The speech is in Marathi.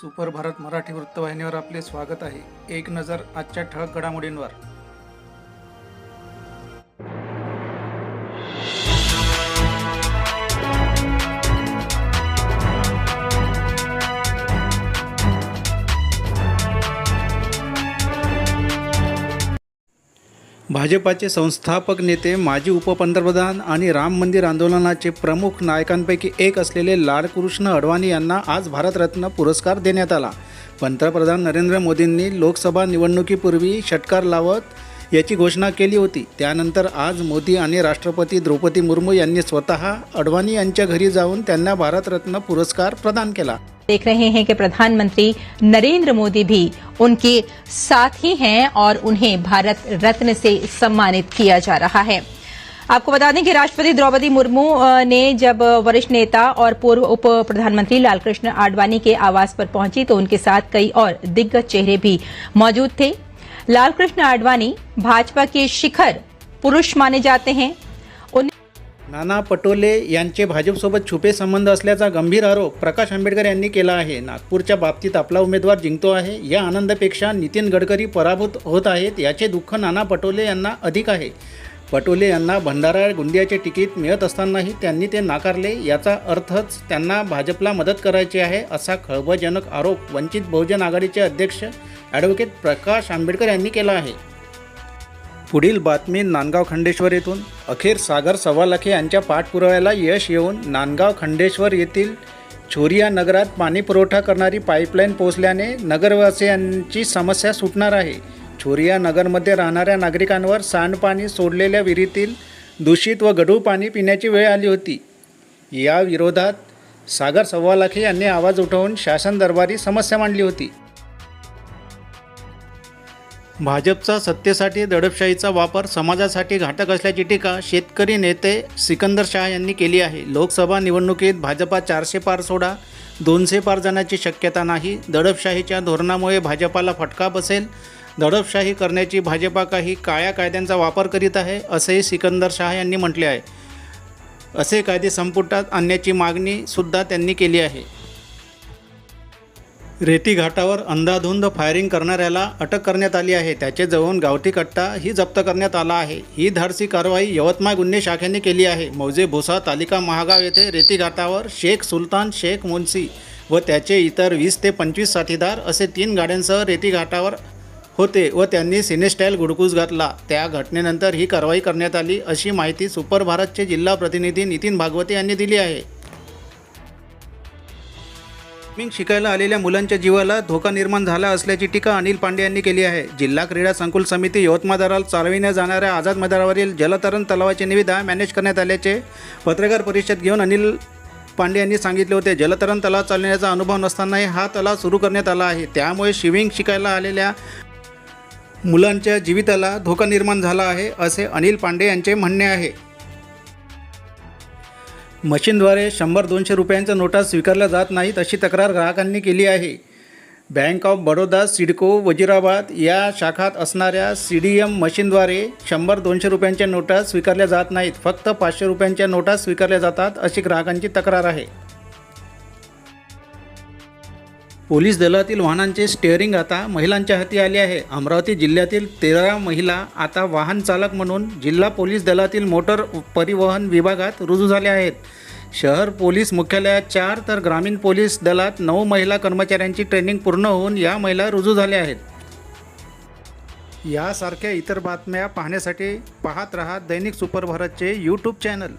सुपर भारत मराठी वृत्तवाहिनीवर आपले स्वागत आहे। एक नजर आजच्या ठळक घडामोडींवर। भाजपाचे संस्थापक नेते, माजी उपपंतप्रधान आणि राम मंदिर आंदोलनाचे प्रमुख नायकांपैकी एक असलेले लालकृष्ण अडवाणी यांना आज भारतरत्न पुरस्कार देण्यात आला। पंतप्रधान नरेंद्र मोदींनी लोकसभा निवडणुकीपूर्वी षटकार लावत याची घोषणा केली होती। त्यानंतर आज मोदी आणि राष्ट्रपती द्रौपदी मुर्मू यांनी स्वतः अडवाणी यांच्या घरी जाऊन त्यांना भारतरत्न पुरस्कार प्रदान केला। देख रहे हैं कि प्रधानमंत्री नरेंद्र मोदी भी उनके साथ ही हैं और उन्हें भारत रत्न से सम्मानित किया जा रहा है। आपको बता दें कि राष्ट्रपति द्रौपदी मुर्मू ने जब वरिष्ठ नेता और पूर्व उप प्रधानमंत्री लालकृष्ण आडवाणी के आवास पर पहुंची तो उनके साथ कई और दिग्गज चेहरे भी मौजूद थे। लालकृष्ण आडवाणी भाजपा के शिखर पुरुष माने जाते हैं। नाना पटोले यांचे भाजपसोबत छुपे संबंध असल्याचा गंभीर आरोप प्रकाश आंबेडकर यांनी केला आहे। नागपूरच्या बाबतीत आपला उमेदवार जिंकतो आहे या आनंदापेक्षा नितीन गडकरी पराभूत होत आहेत याचे दुःख नाना पटोले यांना अधिक आहे। पटोले यांना भंडारा गोंदियाचे तिकीट मिळत असतानाही त्यांनी ते नाकारले, याचा अर्थच त्यांना भाजपला मदत करायची आहे असा खळबळजनक आरोप वंचित बहुजन आघाडीचे अध्यक्ष ॲडव्होकेट प्रकाश आंबेडकर यांनी केला आहे। पुढील बातमी नांदगाव खंडेश्वर येथून। अखेर सागर सव्वालाखे यांच्या पाठपुराव्याला यश येऊन नांदगाव खंडेश्वर येथील छोरिया नगरात पाणी पुरवठा करणारी पाईपलाईन पोहोचल्याने नगरवासियांची समस्या सुटणार आहे। छोरिया नगरमध्ये राहणाऱ्या नागरिकांवर सांडपाणी सोडलेल्या विहिरीतील दूषित व गढूळ पाणी पिण्याची वेळ आली होती। या विरोधात सागर सव्वालाखे यांनी आवाज उठवून शासन दरबारी समस्या मांडली होती। भाजपचा सत्तेसाठी दडपशाहीचा वापर समाजासाठी घातक असल्याची टीका शेतकरी नेते सिकंदर शाह यांनी केली आहे। लोकसभा निवडणुकीत भाजपा 400 पार सोडा 200 पार जाण्याची शक्यता नाही। दडपशाहीच्या धोरणामुळे भाजपाला फटका बसेल। दडपशाही करण्याची भाजपा काही काळ्या कायद्यांचा वापर करीत आहे असेही सिकंदर शाह यांनी म्हटले आहे। असे कायदे संपुटात आणण्याची मागणी सुद्धा त्यांनी केली आहे। रेती घाटावर अंधाधुंद फायरिंग करणाऱ्याला अटक करण्यात आली आहे। त्याचे जवळून गावठी कट्टा ही जप्त करण्यात आला आहे। ही धाडसी कारवाई यवतमाळ गुन्हे शाखेने केली आहे। मौजे भोसा तालिका महागाव येथे रेती घाटावर शेख सुलतान, शेख मुन्सी व त्याचे इतर 20 ते 25 साथीदार असे 3 गाड्यांसह रेती घाटावर होते व त्यांनी सिनेस्टाईल गुडकूस घातला। त्या घटनेनंतर ही कारवाई करण्यात आली अशी माहिती सुपर भारतचे जिल्हा प्रतिनिधी नितीन भागवते यांनी दिली आहे। स्विमिंग शिकायला आलेल्या मुलांच्या जीवाला धोका निर्माण झाला असल्याची टीका अनिल पांडे यांनी केली आहे। जिल्हा क्रीडा संकुल समिती यवतमाळ द्वारा चालविण्यात जाणाऱ्या आझाद मैदानावरील जलतरण तलावाची निविदा मॅनेज करण्यात आल्याचे पत्रकार परिषद घेऊन अनिल पांडे यांनी सांगितले होते। जलतरण तलाव चालवण्याचा अनुभव नसतानाही हा तलाव सुरू करण्यात आला आहे, त्यामुळे स्विमिंग शिकायला आलेल्या मुलांच्या जीविताला धोका निर्माण झाला आहे असे अनिल पांडे यांचे म्हणणे आहे। मशीनद्वारे 100-200 रुपयांच्या नोटा स्वीकारल्या जात नाहीत अशी तक्रार ग्राहकांनी केली आहे। बँक ऑफ बडोदा, सिडको, वजिराबाद या शाखात असणाऱ्या CDM मशीनद्वारे 100-200 रुपयांच्या नोटा स्वीकारल्या जात नाहीत, फक्त 500 रुपयांच्या नोटा स्वीकारल्या जातात अशी ग्राहकांची तक्रार आहे। पोलीस दलातील वाहनांचे स्टेअरिंग आता महिलांच्या हाती आले आहे। अमरावती जिल्ह्यातील 13 महिला आता वाहन चालक म्हणून जिल्हा पोलीस दलातील मोटर परिवहन विभागात रुजू झाल्या आहेत। शहर पोलीस मुख्यालयात 4 तर ग्रामीण पोलीस दलात 9 महिला कर्मचाऱ्यांची ट्रेनिंग पूर्ण होऊन या महिला रुजू झाल्या आहेत। यासारख्या इतर बातम्या पाहण्यासाठी पाहत रहा दैनिक सुपर भारतचे YouTube चॅनल।